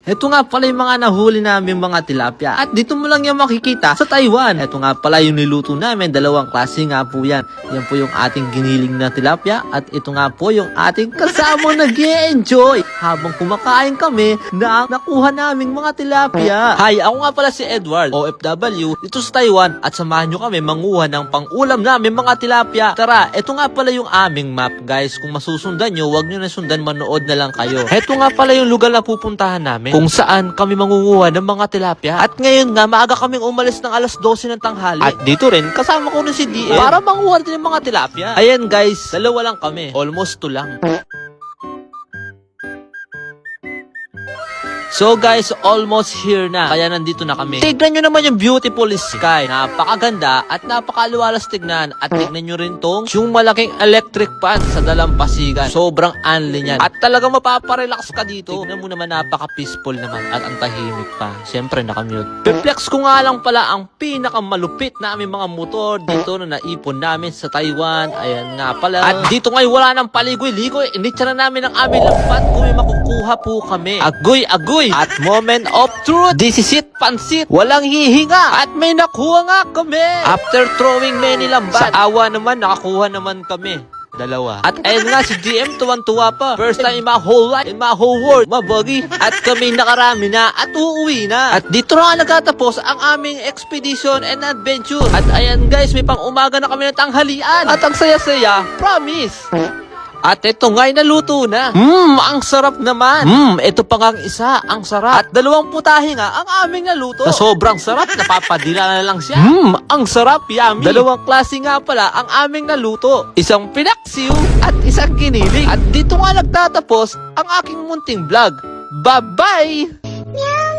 Ito nga pala yung mga nahuli namin mga tilapia. At dito mo lang yan makikita sa Taiwan. Ito nga pala yung niluto namin. Dalawang klase nga po yan. Yan po yung ating giniling na tilapia. At ito nga po yung ating kasamang nag-e-enjoy habang kumakain kami na nakuha naming mga tilapia. Hi, ako nga pala si Edward, OFW, dito sa Taiwan. At samahan nyo kami manguha ng pang-ulam namin mga tilapia. Tara, ito nga pala yung aming map guys. Kung masusundan nyo, wag nyo na sundan, manood na lang kayo. Ito nga pala yung lugar na pupuntahan namin, kung saan kami mangunguha ng mga tilapia. At ngayon nga, maaga kaming umalis ng alas 12 ng tanghali. At dito rin, kasama ko rin si DM para manguha din ng mga tilapia. Ayan guys, dalawa lang kami. Almost 2 lang. So guys, almost here na. Kaya nandito na kami. Tignan nyo naman yung beautiful sky. Napakaganda at napakaluwalas tignan. At tignan nyo rin tong yung malaking electric fan sa dalampasigan. Sobrang anli niyan. At talagang mapaparelax ka dito. Tignan mo naman, napaka-peaceful naman. At ang tahimik pa. Siyempre nakamute. Perplex ko nga lang pala ang pinakamalupit na aming mga motor dito na naipon namin sa Taiwan. Ayan nga pala. At dito ngayon wala nang paligoy-ligoy. Initsa na namin ang aming lampat kung may makukuha po kami. Agoy-agoy. At moment of truth, this is it, pansit. Walang hihinga. At may nakuha nga kami. After throwing many lambat, sa awa naman, nakakuha naman kami. Dalawa. At ayun nga, si GM tuwan-tuwa pa. First time in my whole life, in my whole world, mabagi. At kami nakarami na at uuwi na. At dito na nga nagtatapos ang aming expedition and adventure. At ayan guys, may pang umaga na kami ng tanghalian. At ang saya-saya, promise. At ito nga'y naluto na. Ang sarap naman. Ito pa nga ang isa, ang sarap. At dalawang putahe nga ang aming naluto. Na sobrang sarap, napapadila na lang siya. Ang sarap, yummy. Dalawang klase nga pala ang aming naluto. Isang pinaksiw at isang kiniling. At dito nga nagtatapos ang aking munting vlog. Bye-bye! Meow.